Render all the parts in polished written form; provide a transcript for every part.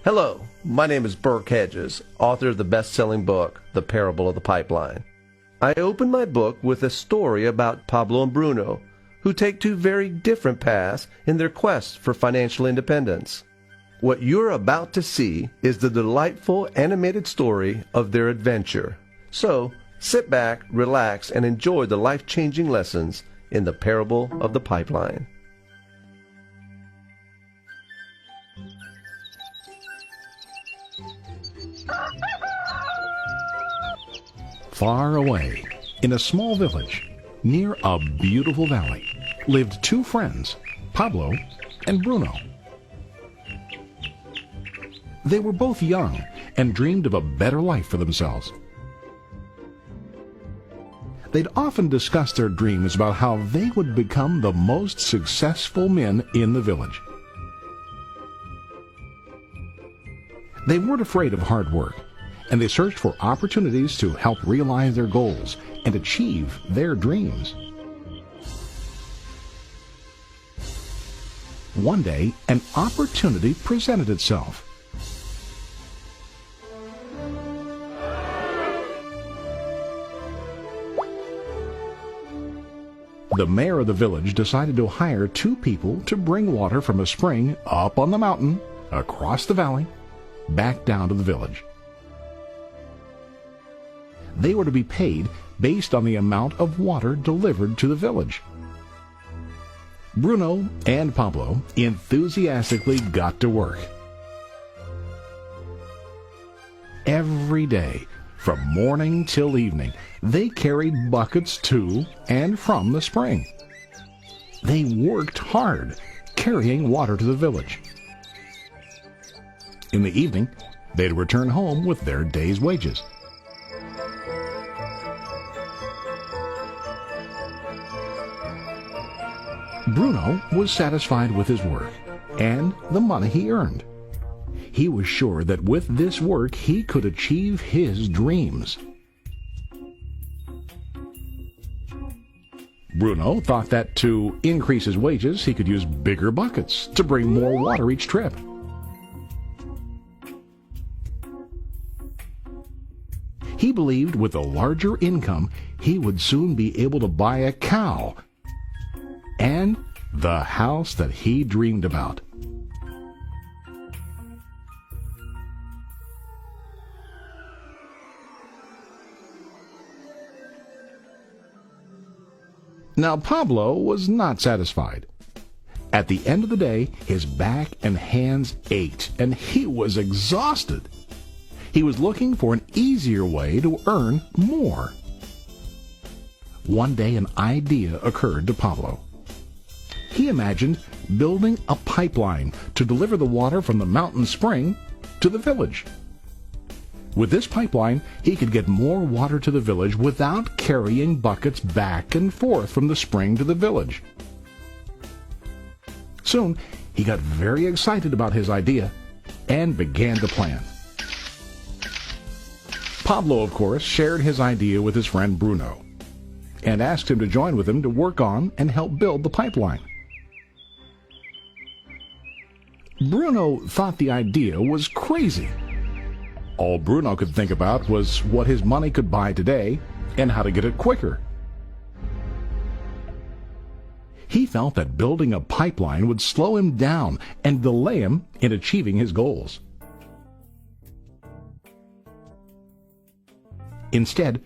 Hello, my name is Burke Hedges, author of the best-selling book, The Parable of the Pipeline. I open my book with a story about Pablo and Bruno, who take two very different paths in their quest for financial independence. What you're about to see is the delightful animated story of their adventure. So, sit back, relax, and enjoy the life-changing lessons in the Parable of the Pipeline. Far away, in a small village, near a beautiful valley, lived two friends, Pablo and Bruno. They were both young and dreamed of a better life for themselves. They'd often discussed their dreams about how they would become the most successful men in the village. They weren't afraid of hard work, and they searched for opportunities to help realize their goals and achieve their dreams. One day, an opportunity presented itself. The mayor of the village decided to hire two people to bring water from a spring up on the mountain, across the valley, back down to the village. They were to be paid based on the amount of water delivered to the village. Bruno and Pablo enthusiastically got to work. Every day, from morning till evening, they carried buckets to and from the spring. They worked hard, carrying water to the village. In the evening, they'd return home with their day's wages. Bruno was satisfied with his work and the money he earned. He was sure that with this work he could achieve his dreams. Bruno thought that to increase his wages he could use bigger buckets to bring more water each trip. He believed with a larger income he would soon be able to buy a cow and the house that he dreamed about. Now Pablo was not satisfied. At the end of the day, his back and hands ached, and he was exhausted. He was looking for an easier way to earn more. One day an idea occurred to Pablo. He imagined building a pipeline to deliver the water from the mountain spring to the village. With this pipeline, he could get more water to the village without carrying buckets back and forth from the spring to the village. Soon, he got very excited about his idea and began to plan. Pablo, of course, shared his idea with his friend Bruno and asked him to join with him to work on and help build the pipeline. Bruno thought the idea was crazy. All Bruno could think about was what his money could buy today and how to get it quicker. He felt that building a pipeline would slow him down and delay him in achieving his goals. Instead,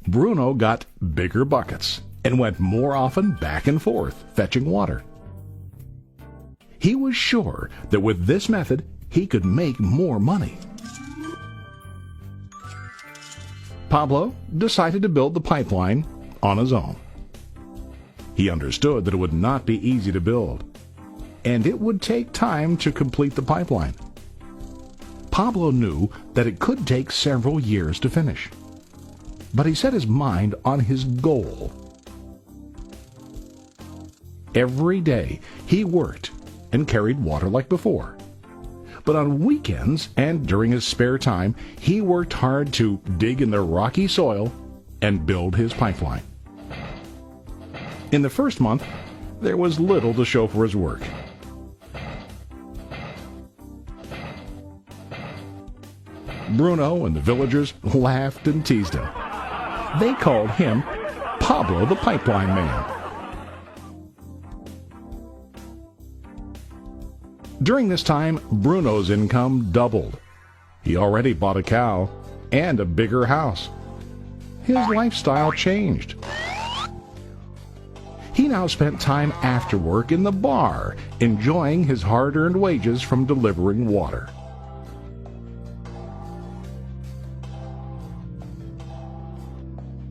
Bruno got bigger buckets and went more often back and forth fetching water. He was sure that with this method he could make more money. Pablo decided to build the pipeline on his own. He understood that it would not be easy to build, and it would take time to complete the pipeline. Pablo knew that it could take several years to finish, but he set his mind on his goal. Every day he worked and carried water like before. But on weekends and during his spare time, he worked hard to dig in the rocky soil and build his pipeline. In the first month, there was little to show for his work. Bruno and the villagers laughed and teased him. They called him Pablo the Pipeline Man. During this time, Bruno's income doubled. He already bought a cow and a bigger house. His lifestyle changed. He now spent time after work in the bar, enjoying his hard-earned wages from delivering water.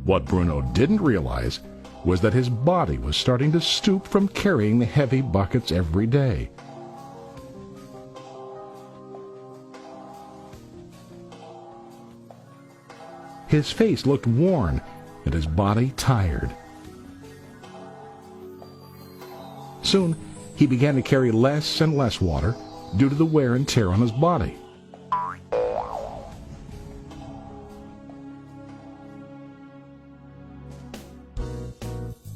What Bruno didn't realize was that his body was starting to stoop from carrying the heavy buckets every day. His face looked worn and his body tired. Soon, he began to carry less and less water due to the wear and tear on his body.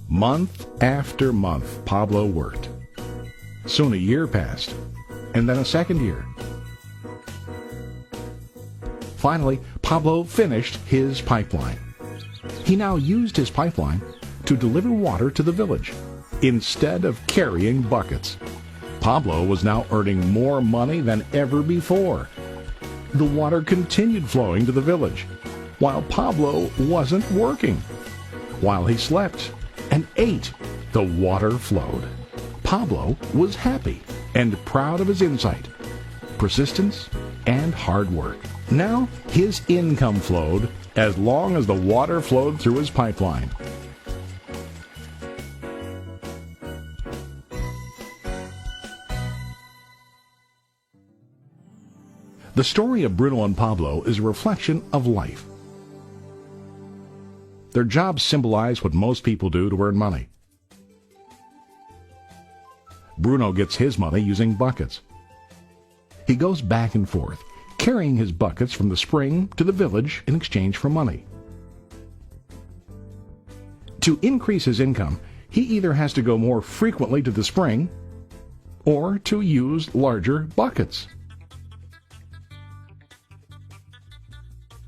Month after month, Pablo worked. Soon a year passed, and then a second year. Finally, Pablo finished his pipeline. He now used his pipeline to deliver water to the village instead of carrying buckets. Pablo was now earning more money than ever before. The water continued flowing to the village, while Pablo wasn't working. While he slept and ate, the water flowed. Pablo was happy and proud of his insight, persistence, and hard work. Now his income flowed as long as the water flowed through his pipeline. The story of Bruno and Pablo is a reflection of life. Their jobs symbolize what most people do to earn money. Bruno gets his money using buckets. He goes back and forth, carrying his buckets from the spring to the village in exchange for money. To increase his income, he either has to go more frequently to the spring or to use larger buckets.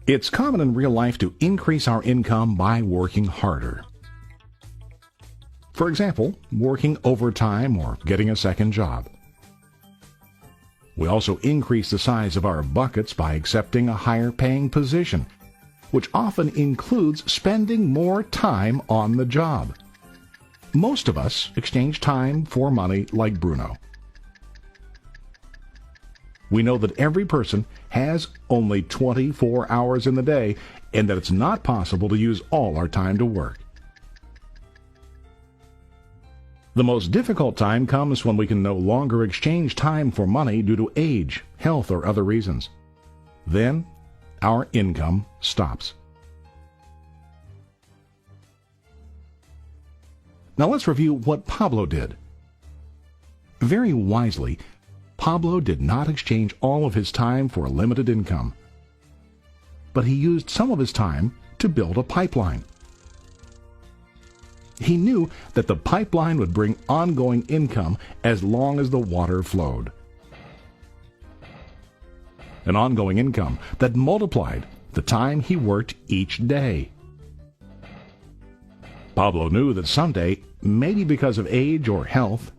It's common in real life to increase our income by working harder. For example, working overtime or getting a second job. We also increase the size of our buckets by accepting a higher paying position, which often includes spending more time on the job. Most of us exchange time for money like Bruno. We know that every person has only 24 hours in the day and that it's not possible to use all our time to work. The most difficult time comes when we can no longer exchange time for money due to age, health, or other reasons. Then, our income stops. Now let's review what Pablo did. Very wisely, Pablo did not exchange all of his time for a limited income, but he used some of his time to build a pipeline. He knew that the pipeline would bring ongoing income as long as the water flowed. An ongoing income that multiplied the time he worked each day. Pablo knew that someday, maybe because of age or health,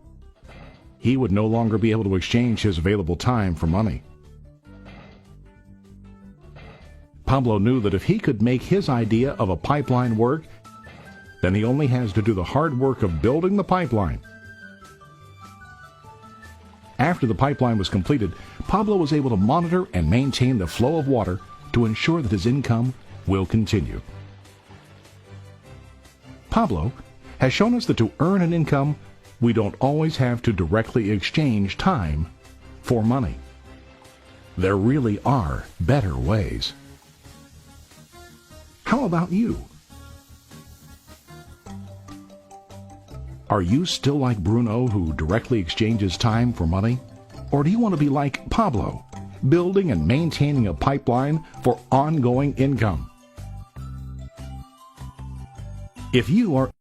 he would no longer be able to exchange his available time for money. Pablo knew that if he could make his idea of a pipeline work, then he only has to do the hard work of building the pipeline. After the pipeline was completed, Pablo was able to monitor and maintain the flow of water to ensure that his income will continue. Pablo has shown us that to earn an income, we don't always have to directly exchange time for money. There really are better ways. How about you? Are you still like Bruno, who directly exchanges time for money? Or do you want to be like Pablo, building and maintaining a pipeline for ongoing income? If you are